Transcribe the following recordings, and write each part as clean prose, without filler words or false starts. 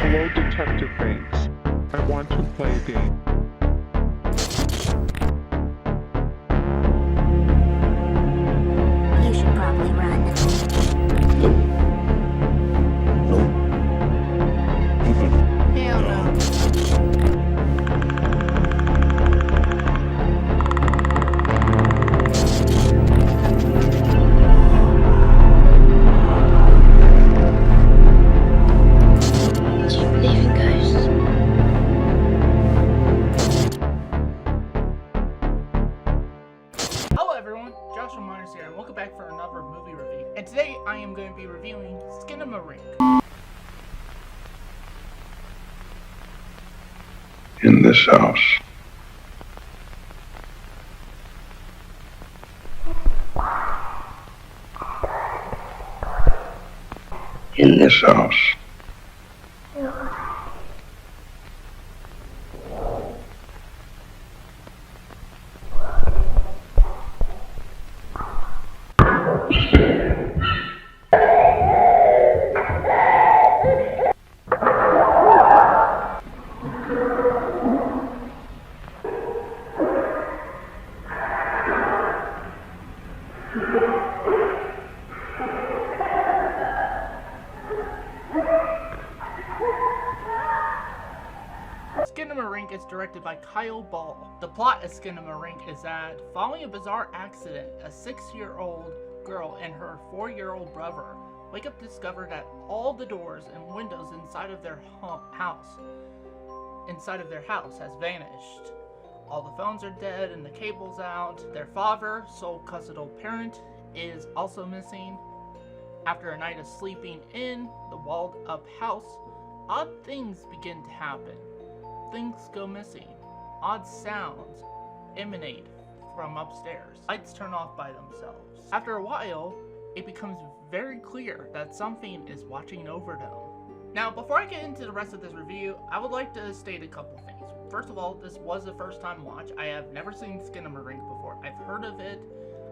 Hello, Detective Banks. I want to play a game. You should probably run. Hell no. Do you believe in ghosts? Hello everyone, Joshua Myers here, and welcome back for another movie review. And today I am going to be reviewing Skinamarink. In this house. In this house. Skinamarink is directed by Kyle Ball. The plot of Skinamarink is that, following a bizarre accident, a 6-year-old girl and her 4-year-old brother wake up to discover that all the doors and windows inside of their house has vanished. All the phones are dead and the cable's out. Their father, sole custodial parent, is also missing. After a night of sleeping in the walled-up house, odd things begin to happen. Things go missing. Odd sounds emanate from upstairs. Lights turn off by themselves. After a while, it becomes very clear that something is watching over them. Now, before I get into the rest of this review, I would like to state a couple things. First of all, this was a first time watch. I have never seen Skinamarink before. I've heard of it.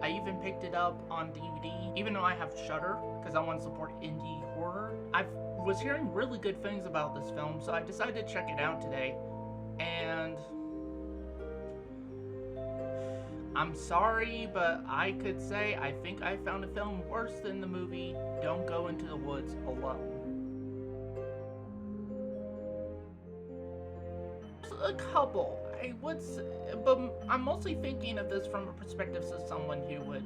I even picked it up on DVD, even though I have Shudder, because I want to support indie horror. I was hearing really good things about this film, so I decided to check it out today. And I'm sorry, but I could say I think I found a film worse than the movie Don't Go Into the Woods Alone. A couple, I would say, but I'm mostly thinking of this from a perspective of someone who would,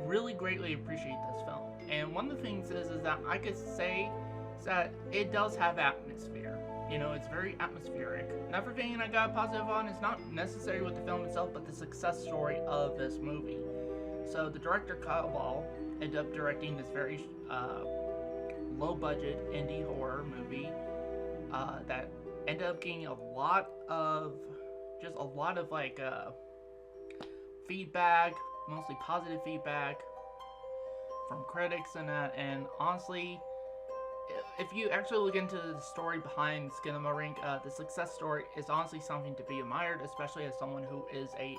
really greatly appreciate this film. And one of the things is that I could say that it does have atmosphere. It's very atmospheric. Another thing I got positive on is not necessarily with the film itself, but the success story of this movie. So the director, Kyle Ball, ended up directing this very low-budget indie horror movie that ended up getting a lot of feedback, mostly positive feedback from critics and that. And honestly, if you actually look into the story behind Skinamarink, the success story is honestly something to be admired, especially as someone who is a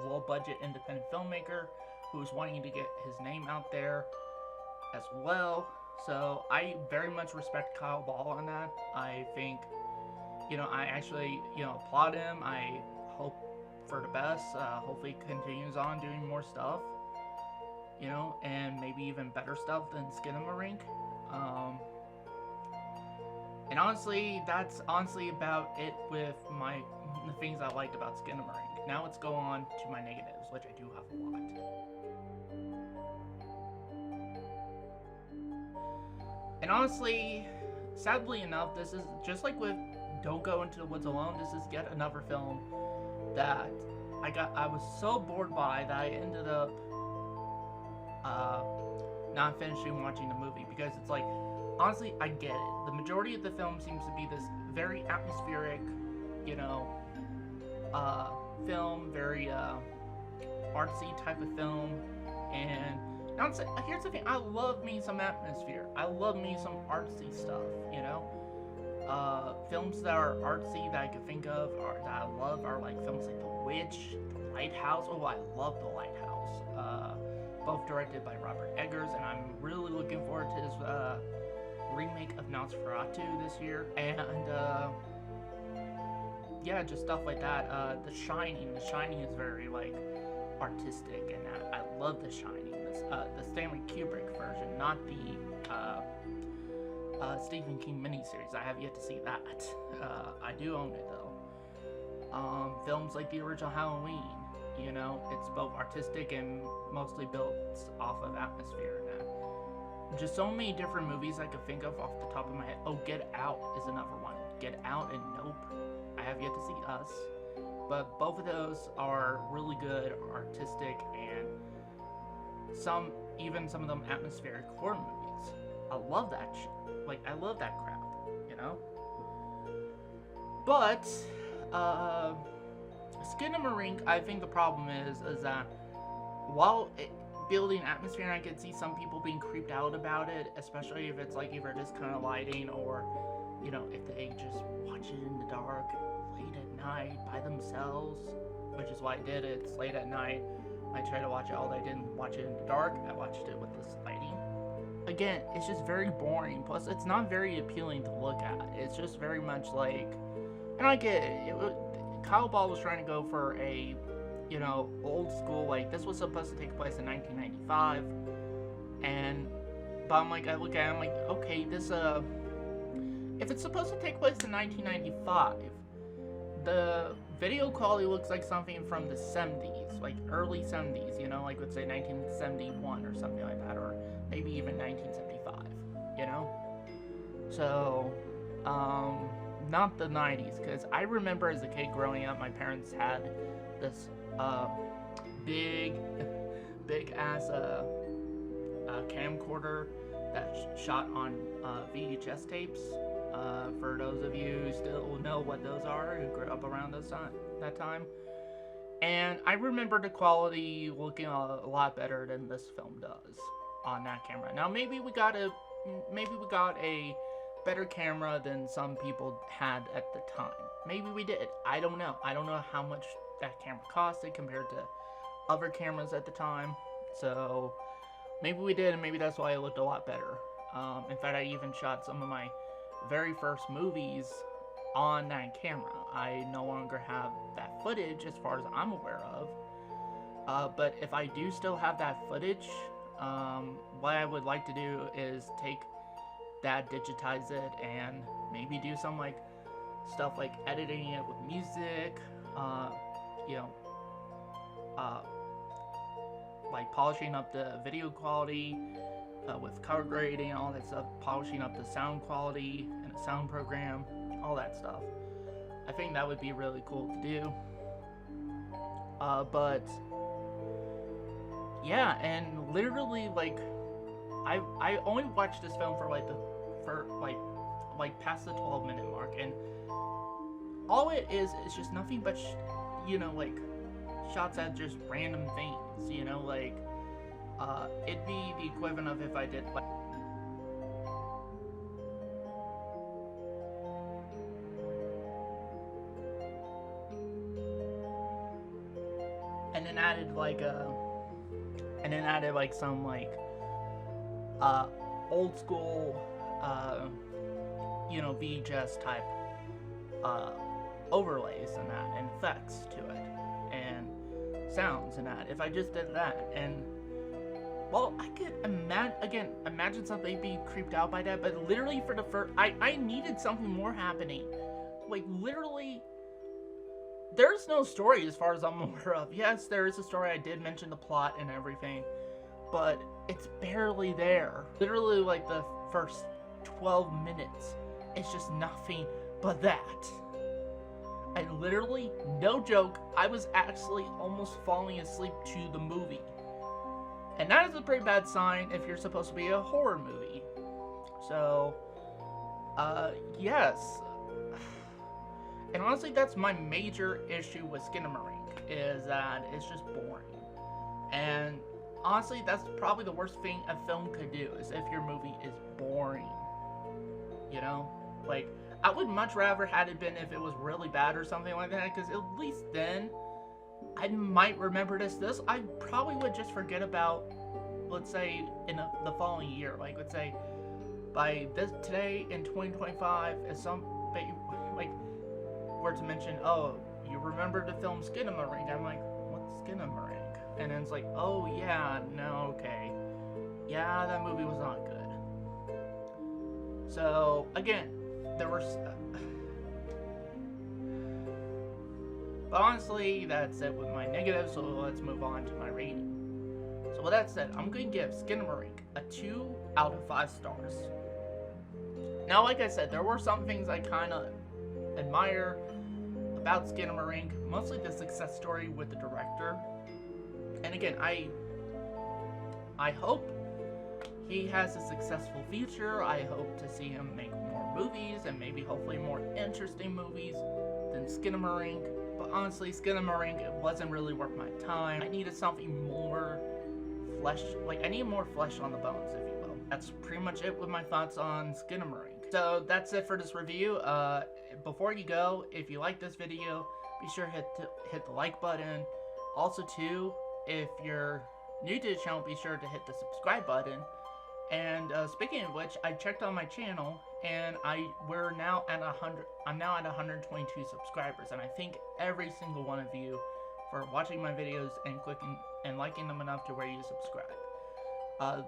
low-budget independent filmmaker who's wanting to get his name out there as well. So I very much respect Kyle Ball on that. I think, I actually, applaud him. I hope for the best. Hopefully he continues on doing more stuff, and maybe even better stuff than Skinamarink. And honestly, that's about it with the things I liked about Skinamarink. Now let's go on to my negatives, which I do have a lot. And honestly, sadly enough, this is just like with Don't Go Into the Woods Alone. This is yet another film that I was so bored by that I ended up not finishing watching the movie, because it's like, honestly, I get it. The majority of the film seems to be this very atmospheric, film, very artsy type of film. And here's the thing, I love me some atmosphere. I love me some artsy stuff, films that are artsy that I can think of that I love are like films like The Witch, The Lighthouse. Oh, I love The Lighthouse. Both directed by Robert Eggers, and I'm really looking forward to his remake of Nosferatu this year, and yeah, just stuff like that. The Shining is very like artistic, and I love The Shining. The Stanley Kubrick version, not the Stephen King miniseries. I have yet to see that. I do own it though. Films like the original Halloween, you know, it's both artistic and mostly built off of atmosphere. And just so many different movies I could think of off the top of my head. Oh, Get Out is another one. Get Out and Nope. I have yet to see Us, but both of those are really good, artistic, and even some of them atmospheric horror movies. I love that shit. Like, I love that crap, you know? But, Skinamarink, I think the problem is that while building atmosphere, and I can see some people being creeped out about it, especially if it's like either just kind of lighting or, you know, if they just watch it in the dark, late at night, by themselves, which is why I did it. It's late at night. I try to watch it all day. I didn't watch it in the dark. I watched it with this lighting. Again, it's just very boring. Plus, it's not very appealing to look at. It's just very much like, and I get it. Kyle Ball was trying to go for a, you know, old school, like, this was supposed to take place in 1995, but I'm like, I look at it, I'm like, okay, this, if it's supposed to take place in 1995, the video quality looks like something from the 70s, like early 70s, you know, like let's say 1971 or something like that, or maybe even 1975, you know? So, not the 90s, because I remember as a kid growing up, my parents had this big ass camcorder that shot on VHS tapes. For those of you who still know what those are, who grew up around that time. And I remember the quality looking a lot better than this film does on that camera. Now maybe we got a better camera than some people had at the time. Maybe we did. I don't know. I don't know how much that camera costed compared to other cameras at the time. So maybe we did, and maybe that's why it looked a lot better. In fact, I even shot some of my very first movies on that camera. I no longer have that footage as far as I'm aware of. But if I do still have that footage, what I would like to do is take that, digitize it, and maybe do some like stuff like editing it with music, you know, like polishing up the video quality with color grading, all that stuff, polishing up the sound quality in a sound program, all that stuff. I think that would be really cool to do. But yeah, and literally, like, I only watched this film for past the 12-minute mark, and all it is just nothing but you know, like, shots at just random things, you know, like, it'd be the equivalent of if I did, like, and then added like some like old school you know, VHS type overlays and that, and effects to it, and sounds and that. If I just did that, and well, I could imagine somebody being creeped out by that, but literally for the first, I needed something more happening. Like, literally, there's no story as far as I'm aware of. Yes, there is a story. I did mention the plot and everything, but it's barely there. Literally, like, the first 12 minutes, it's just nothing but that. And literally, no joke, I was actually almost falling asleep to the movie. And that is a pretty bad sign if you're supposed to be a horror movie. So, yes. And honestly, that's my major issue with Skinamarink, is that it's just boring. And honestly, that's probably the worst thing a film could do, is if your movie is boring. You know? Like, I would much rather had it been if it was really bad or something like that, because at least then I might remember this. I probably would just forget about, let's say, in the following year. Like, let's say, by today in 2025, if somebody like were to mention, oh, you remember the film Skinamarink? I'm like, what's Skinamarink? And then it's like, oh yeah, no, okay, yeah, that movie was not good. So again, there were. But honestly, that's it with my negatives, so let's move on to my rating. So with that said, I'm going to give Skinamarink a 2 out of 5 stars. Now, like I said, there were some things I kind of admire about Skinamarink, mostly the success story with the director. And again, I hope he has a successful future. I hope to see him make more movies, and maybe hopefully more interesting movies than Skinamarink. But honestly, Skinamarink, it wasn't really worth my time. I needed something more flesh, like I need more flesh on the bones, if you will. That's pretty much it with my thoughts on Skinamarink. So that's it for this review. Before you go, if you like this video, be sure to hit the like button. Also too, if you're new to the channel, be sure to hit the subscribe button. And speaking of which, I checked on my channel, and I'm now at 122 subscribers, and I thank every single one of you for watching my videos and clicking and liking them enough to where you subscribe.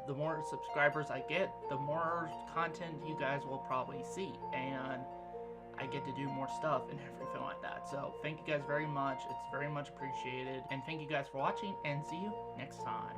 The more subscribers I get, the more content you guys will probably see, and I get to do more stuff and everything like that. So thank you guys very much. It's very much appreciated, and thank you guys for watching, and see you next time.